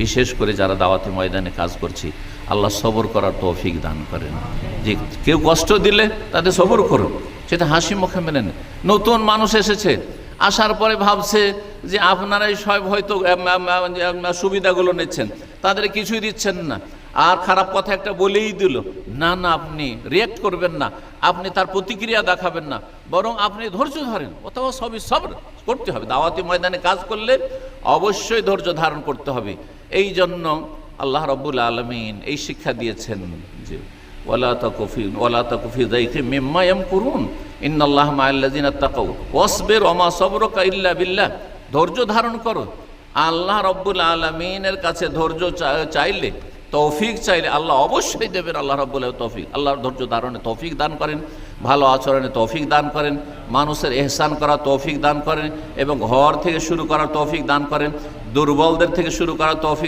বিশেষ করে যারা দাওয়াতি ময়দানে কাজ করছি, আল্লাহ সবর করার তৌফিক দান করেন। যে কেউ কষ্ট দিলে তাদের সবর করুন, সেটা হাসি মুখে মেনে নেন। নতুন মানুষ এসেছে, আসার পরে ভাবছে যে আপনারাই সব হয়তো সুবিধাগুলো নিচ্ছেন, তাদের কিছুই দিচ্ছেন না, আর খারাপ কথা একটা বলেই দিল। না না, আপনি রিয়াক্ট করবেন না, আপনি তার প্রতিক্রিয়া দেখাবেন না, বরং আপনি ধৈর্য ধরেন। অথবা সবই সবর করতে হবে। দাওয়াতি ময়দানে কাজ করলে অবশ্যই ধৈর্য ধারণ করতে হবে। এই জন্য আল্লাহ রাব্বুল আলামিন এই শিক্ষা দিয়েছেন যে ওয়ালা তাকু ফি যাইকি মিম্মা ইয়ামকুরুন ইন্নাল্লাহা মা'আল্লাযিনা তাকাউ ওয়াসবির ওয়া মা সাবরুকা ইল্লা বিল্লাহ। ধৈর্য ধারণ করো। আল্লাহ রাব্বুল আলামিনের কাছে ধৈর্য চাইলে, তৌফিক চাইলে আল্লাহ অবশ্যই দেবেন। আল্লাহ রাব্বুল তৌফিক, আল্লাহর ধৈর্য ধারণে তৌফিক দান করেন, ভালো আচরণে তৌফিক দান করেন, মানুষের ইহসান করার তৌফিক দান করেন, এবং ঘর থেকে শুরু করার তৌফিক দান করেন, দুর্বলদের থেকে শুরু করার তৌফিক